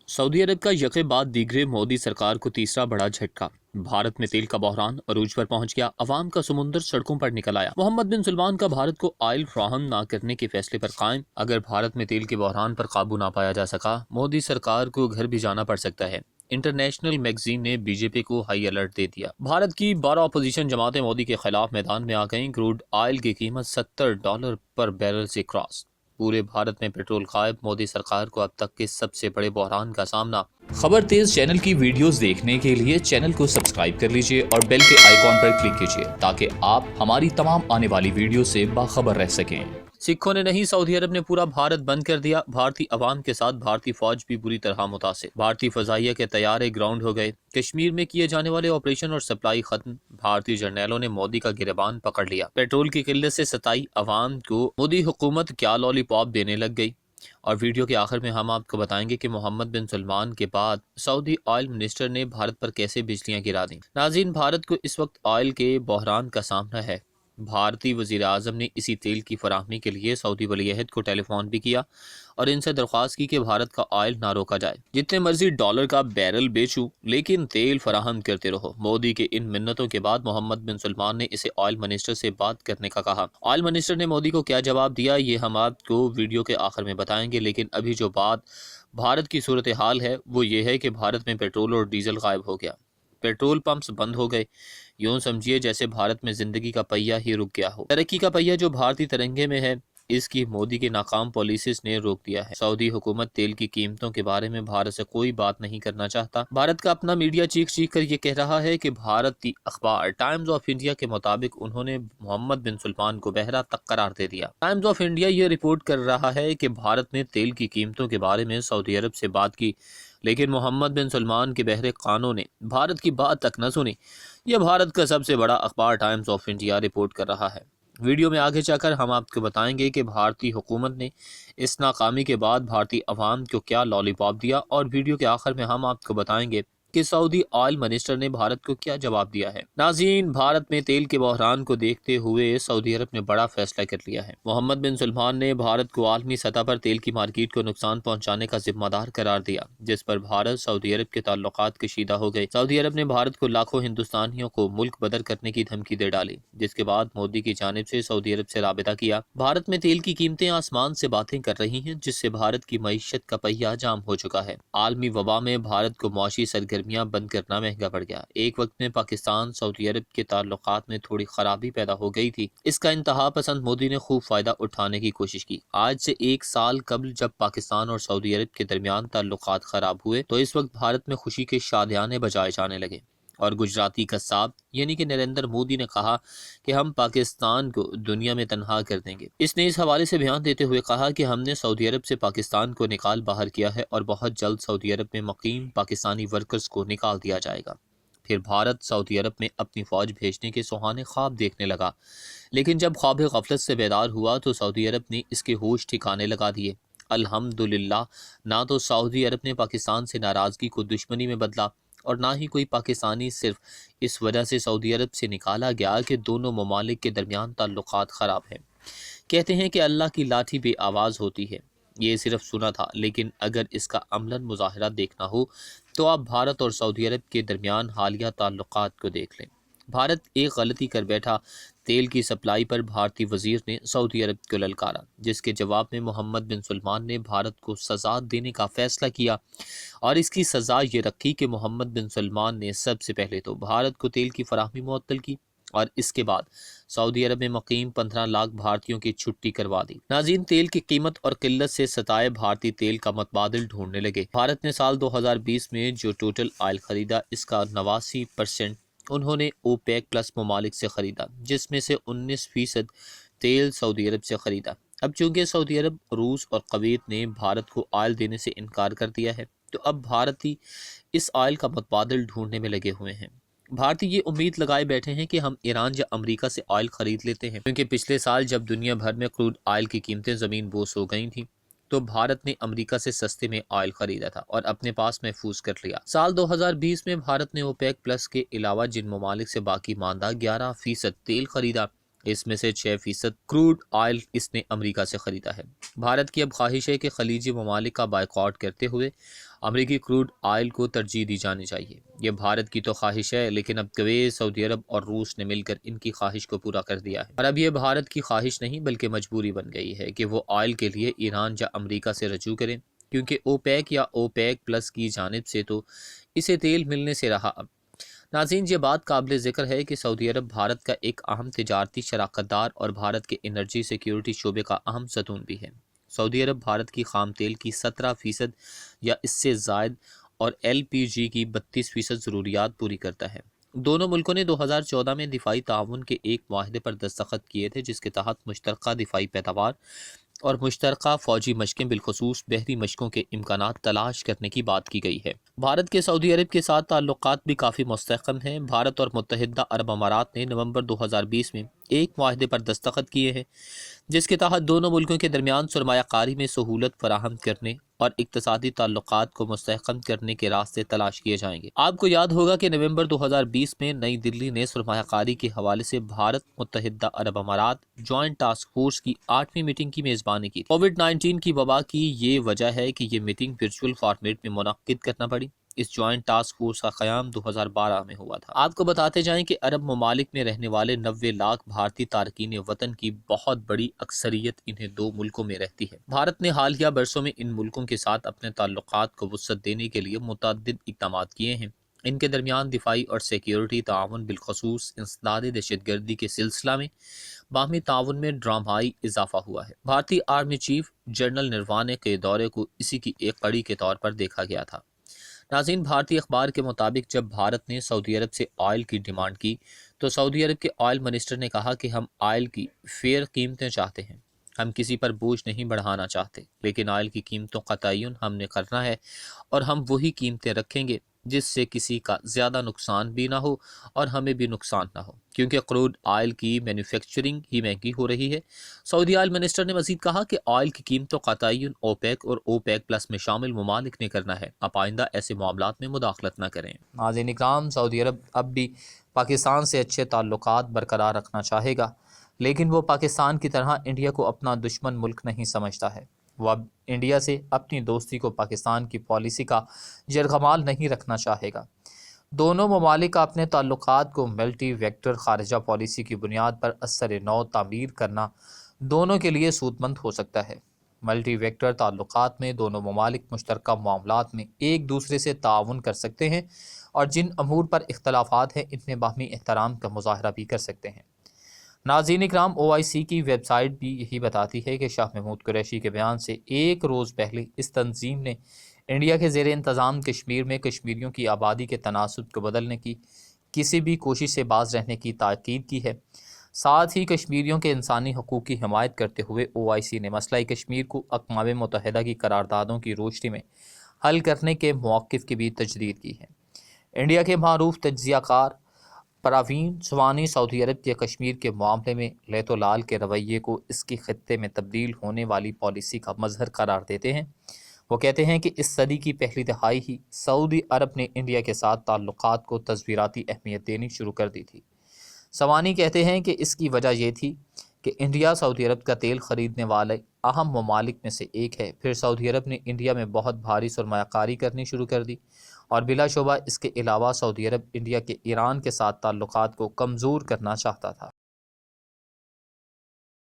Saudi अरब का यके बाद दीगरे मोदी सरकार को तीसरा बड़ा झटका। भारत में तेल का बहरान अरूज पर पहुंच गया। अवाम का समुंदर सड़कों पर निकल आया। मोहम्मद बिन सलमान का भारत को ऑयल फ्राहम न करने के फैसले पर कायम। अगर भारत में तेल के बहरान पर काबू ना पाया जा सका, मोदी सरकार को घर भी जाना पड़ सकता है। इंटरनेशनल मैगजीन ने बीजेपी को हाई अलर्ट दे दिया। भारत की 12 अपोजिशन जमातें मोदी के खिलाफ मैदान में आ गईं। क्रूड ऑयल की कीमत $70 पर बैरल से क्रॉस। पूरे भारत में पेट्रोल गायब। मोदी सरकार को अब तक के सबसे बड़े बहरान का सामना। खबर तेज चैनल की वीडियोस देखने के लिए चैनल को सब्सक्राइब कर लीजिए और बेल के आइकॉन पर क्लिक कीजिए ताकि आप हमारी तमाम आने वाली वीडियो से बाखबर रह सकें। सिखों ने नहीं, सऊदी अरब ने पूरा भारत बंद कर दिया। भारतीय अवाम के साथ भारतीय फौज भी बुरी तरह मुतासिर। भारतीय फजाइया के तैयारे ग्राउंड हो गए। कश्मीर में किए जाने वाले ऑपरेशन और सप्लाई खत्म। भारतीय जर्नैलों ने मोदी का गिरबान पकड़ लिया। पेट्रोल की किल्लत से सताई अवाम को मोदी हुकूमत क्या लॉलीपॉप देने लग गई। और वीडियो के आखिर में हम आपको बताएंगे कि मोहम्मद बिन सलमान के बाद सऊदी ऑयल मिनिस्टर ने भारत पर कैसे बिजलियां गिरा दी। नाज़रीन, भारत को इस वक्त ऑयल के बहरान का सामना है। भारतीय वज़ीर आज़म ने इसी तेल की फराहमी के लिए सऊदी वलीअहद को टेलीफोन भी किया और इनसे दरख्वास्त की कि भारत का ऑयल ना रोका जाए। जितने मर्जी डॉलर का बैरल बेचूं, लेकिन तेल फराहम करते रहो। मोदी के इन मिन्नतों के बाद मोहम्मद बिन सलमान ने इसे ऑयल मिनिस्टर से बात करने का कहा। ऑयल मिनिस्टर ने मोदी को क्या जवाब दिया, ये हम आपको वीडियो के आखिर में बताएंगे। लेकिन अभी जो बात भारत की सूरत हाल है वो ये है कि भारत में पेट्रोल और डीजल गायब हो गया। पेट्रोल पंप्स बंद हो गए। यूं समझिए जैसे भारत में जिंदगी का पहिया ही रुक गया हो। तरक्की का पहिया जो भारतीय तिरंगे में है, इसकी मोदी की नाकाम पॉलिसीज ने रोक दिया है। सऊदी हुकूमत तेल की कीमतों के बारे में भारत से कोई बात नहीं करना चाहता। भारत का अपना मीडिया चीख चीख कर ये कह रहा है कि भारतीय अखबार टाइम्स ऑफ इंडिया के मुताबिक उन्होंने मोहम्मद बिन सलमान को बहरा तक करार दे दिया। टाइम्स ऑफ इंडिया ये रिपोर्ट कर रहा है कि भारत ने तेल की कीमतों के बारे में सऊदी अरब से बात की, लेकिन मोहम्मद बिन सलमान के बहरे कानों ने भारत की बात तक न सुनी। यह भारत का सबसे बड़ा अखबार टाइम्स ऑफ इंडिया रिपोर्ट कर रहा है। वीडियो में आगे जाकर हम आपको बताएंगे कि भारतीय हुकूमत ने इस नाकामी के बाद भारतीय अवाम को क्या लॉलीपॉप दिया, और वीडियो के आखिर में हम आपको बताएंगे कि सऊदी ऑयल मिनिस्टर ने भारत को क्या जवाब दिया है। नाज़रीन, भारत में तेल के बहरान को देखते हुए सऊदी अरब ने बड़ा फैसला कर लिया है। मोहम्मद बिन सलमान ने भारत को आलमी सतह पर तेल की मार्केट को नुकसान पहुंचाने का जिम्मेदार करार दिया, जिस पर भारत सऊदी अरब के ताल्लुकात कशीदा हो गए। सऊदी अरब ने भारत को लाखों हिंदुस्तानियों को मुल्क बदर करने की धमकी दे डाली, जिसके बाद मोदी की जानिब से सऊदी अरब से राबिता किया। भारत में तेल की कीमतें आसमान से बातें कर रही हैं, जिससे भारत की मईशत का पहिया जाम हो चुका है। आलमी वबा में भारत को मुआशी सरगर्मियां बंद करना महंगा पड़ गया। एक वक्त में पाकिस्तान सऊदी अरब के ताल्लुकात में थोड़ी खराबी पैदा हो गई थी। इसका इंतहा पसंद मोदी ने खूब फायदा उठाने की कोशिश की। आज से 1 साल कबल जब पाकिस्तान और सऊदी अरब के दरमियान ताल्लुकात खराब हुए, तो इस वक्त भारत में खुशी के शादियाने बजाए जाने लगे। और गुजराती कस्साब यानी कि नरेंद्र मोदी ने कहा कि हम पाकिस्तान को दुनिया में तनहा कर देंगे। इसने इस हवाले से बयान देते हुए कहा कि हमने सऊदी अरब से पाकिस्तान को निकाल बाहर किया है और बहुत जल्द सऊदी अरब में मुकीम पाकिस्तानी वर्कर्स को निकाल दिया जाएगा। फिर भारत सऊदी अरब में अपनी फौज भेजने के सुहाने ख्वाब देखने लगा, लेकिन जब ख्वाब गफलत से बेदार हुआ तो सऊदी अरब ने इसके होश ठिकाने लगा दिए। अल्हम्दुलिल्लाह, ना तो सऊदी अरब ने पाकिस्तान से नाराजगी को दुश्मनी में बदला और ना ही कोई पाकिस्तानी सिर्फ इस वजह से सऊदी अरब से निकाला गया कि दोनों ममालिक के दरमियान ताल्लुकात ख़राब हैं। कहते हैं कि अल्लाह की लाठी बे आवाज़ होती है। ये सिर्फ सुना था, लेकिन अगर इसका अमलन मुज़ाहिरा देखना हो तो आप भारत और सऊदी अरब के दरमियान हालिया ताल्लुकात को देख लें। भारत एक गलती कर बैठा। तेल की सप्लाई पर भारतीय वजीर ने सऊदी अरब को ललकारा, जिसके जवाब में मोहम्मद बिन सलमान ने भारत को सज़ा देने का फैसला किया। और इसकी सज़ा ये रखी कि मोहम्मद बिन सलमान ने सबसे पहले तो भारत को तेल की फराहमी मुअत्तल की और इसके बाद सऊदी अरब में मुकीम 15 लाख भारतीयों की छुट्टी करवा दी। नाज़रीन, तेल की कीमत और किल्लत से सताए भारतीय तेल का मुतबादिल ढूंढने लगे। भारत ने साल 2020 में जो टोटल ऑयल खरीदा, इसका 89% उन्होंने ओपेक प्लस ममालिक से खरीदा, जिसमें से 19% तेल सऊदी अरब से खरीदा। अब चूंकि सऊदी अरब, रूस और कुवैत ने भारत को ऑयल देने से इनकार कर दिया है, तो अब भारतीय इस ऑयल का मुतबादिल ढूंढने में लगे हुए हैं। भारतीय ये उम्मीद लगाए बैठे हैं कि हम ईरान या अमेरिका से ऑयल खरीद लेते हैं, क्योंकि पिछले साल जब दुनिया भर में क्रूड ऑयल की कीमतें ज़मीन बोस हो गई थी, तो भारत ने अमेरिका से सस्ते में ऑयल खरीदा था और अपने पास महफूज कर लिया। साल 2020 में भारत ने ओपेक प्लस के अलावा जिन ममालिक से बाकी मानदा 11% तेल खरीदा, इसमें से 6% क्रूड ऑयल इसने अमेरिका से खरीदा है। भारत की अब ख्वाहिश है कि खलीजी ममालिक का बायकॉट करते हुए امریکی क्रूड آئل کو ترجیح دی جانی چاہیے۔ یہ بھارت کی تو خواہش ہے، لیکن اب کویت، سعودی عرب اور روس نے مل کر ان کی خواہش کو پورا کر دیا ہے، اور اب یہ بھارت کی خواہش نہیں بلکہ مجبوری بن گئی ہے کہ وہ آئل کے لیے ایران یا امریکہ سے رجوع کریں، کیونکہ اوپیک یا اوپیک پلس کی جانب سے تو اسے تیل ملنے سے رہا۔ اب ناظرین، یہ بات قابل ذکر ہے کہ سعودی عرب بھارت کا ایک اہم تجارتی شراکت دار اور بھارت کے انرجی سیکیورٹی شعبے کا اہم ستون بھی ہے۔ سعودی عرب بھارت کی خام تیل کی 17% یا اس سے زائد اور ایل پی جی کی 32% ضروریات پوری کرتا ہے۔ دونوں ملکوں نے 2014 میں دفاعی تعاون کے ایک معاہدے پر دستخط کیے تھے، جس کے تحت مشترکہ دفاعی پیداوار اور مشترکہ فوجی مشقیں، بالخصوص بحری مشقوں کے امکانات تلاش کرنے کی بات کی گئی ہے۔ بھارت کے سعودی عرب کے ساتھ تعلقات بھی کافی مستحکم ہیں۔ بھارت اور متحدہ عرب امارات نے نومبر 2020 میں ایک معاہدے پر دستخط کیے ہیں، جس کے تحت دونوں ملکوں کے درمیان سرمایہ کاری میں سہولت فراہم کرنے اور اقتصادی تعلقات کو مستحکم کرنے کے راستے تلاش کیے جائیں گے۔ آپ کو یاد ہوگا کہ نومبر 2020 میں نئی دلی نے سرمایہ کاری کے حوالے سے بھارت متحدہ عرب امارات جوائنٹ ٹاسک فورس کی 8ویں میٹنگ کی میزبانی کی۔ کووڈ-19 کی وبا کی یہ وجہ ہے کہ یہ میٹنگ ورچوئل فارمیٹ میں منعقد کرنا پڑی۔ اس جوائنٹ ٹاسک فورس کا قیام 2012 میں ہوا تھا۔ آپ کو بتاتے جائیں کہ عرب ممالک میں رہنے والے 90 لاکھ بھارتی تارکین وطن کی بہت بڑی اکثریت انہیں دو ملکوں میں رہتی ہے۔ بھارت نے حالیہ برسوں میں ان ملکوں کے ساتھ اپنے تعلقات کو وسعت دینے کے لیے متعدد اقدامات کیے ہیں۔ ان کے درمیان دفاعی اور سیکیورٹی تعاون، بالخصوص انسداد دہشت گردی کے سلسلہ میں باہمی تعاون میں ڈرامائی اضافہ ہوا ہے۔ بھارتی آرمی چیف جنرل نروانے کے دورے کو اسی کی ایک کڑی کے طور پر دیکھا گیا تھا۔ ناظرین، بھارتی اخبار کے مطابق جب بھارت نے سعودی عرب سے آئل کی ڈیمانڈ کی تو سعودی عرب کے آئل منسٹر نے کہا کہ ہم آئل کی فیئر قیمتیں چاہتے ہیں، ہم کسی پر بوجھ نہیں بڑھانا چاہتے، لیکن آئل کی قیمتوں کا تعین ہم نے کرنا ہے اور ہم وہی قیمتیں رکھیں گے جس سے کسی کا زیادہ نقصان بھی نہ ہو اور ہمیں بھی نقصان نہ ہو، کیونکہ کروڈ آئل کی مینوفیکچرنگ ہی مہنگی ہو رہی ہے۔ سعودی آئل منسٹر نے مزید کہا کہ آئل کی قیمتوں کا تعین اوپیک اور اوپیک پلس میں شامل ممالک نے کرنا ہے، آپ آئندہ ایسے معاملات میں مداخلت نہ کریں۔ ناظرین اکرام، سعودی عرب اب بھی پاکستان سے اچھے تعلقات برقرار رکھنا چاہے گا، لیکن وہ پاکستان کی طرح انڈیا کو اپنا دشمن ملک نہیں سمجھتا ہے۔ وہ اب انڈیا سے اپنی دوستی کو پاکستان کی پالیسی کا یرغمال نہیں رکھنا چاہے گا۔ دونوں ممالک اپنے تعلقات کو ملٹی ویکٹر خارجہ پالیسی کی بنیاد پر اثر نو تعمیر کرنا دونوں کے لیے سود مند ہو سکتا ہے۔ ملٹی ویکٹر تعلقات میں دونوں ممالک مشترکہ معاملات میں ایک دوسرے سے تعاون کر سکتے ہیں اور جن امور پر اختلافات ہیں ان میں باہمی احترام کا مظاہرہ بھی کر سکتے ہیں۔ ناظرین اکرام، OIC کی ویب سائٹ بھی یہی بتاتی ہے کہ شاہ محمود قریشی کے بیان سے ایک روز پہلے اس تنظیم نے انڈیا کے زیر انتظام کشمیر میں کشمیریوں کی آبادی کے تناسب کو بدلنے کی کسی بھی کوشش سے باز رہنے کی تاکید کی ہے۔ ساتھ ہی کشمیریوں کے انسانی حقوق کی حمایت کرتے ہوئے OIC نے مسئلہ کشمیر کو اقوام متحدہ کی قراردادوں کی روشنی میں حل کرنے کے موقف کی بھی تجدید کی ہے۔ انڈیا کے معروف تجزیہ کار پراوین سوانی سعودی عرب کے کشمیر کے معاملے میں لیت و لال کے رویے کو اس کی خطے میں تبدیل ہونے والی پالیسی کا مظہر قرار دیتے ہیں۔ وہ کہتے ہیں کہ اس صدی کی پہلی دہائی ہی سعودی عرب نے انڈیا کے ساتھ تعلقات کو تصویراتی اہمیت دینی شروع کر دی تھی۔ سوانی کہتے ہیں کہ اس کی وجہ یہ تھی کہ انڈیا سعودی عرب کا تیل خریدنے والے اہم ممالک میں سے ایک ہے، پھر سعودی عرب نے انڈیا میں بہت بھاری سرمایہ کاری کرنی شروع کر دی، اور بلا شبہ اس کے علاوہ سعودی عرب انڈیا کے ایران کے ساتھ تعلقات کو کمزور کرنا چاہتا تھا۔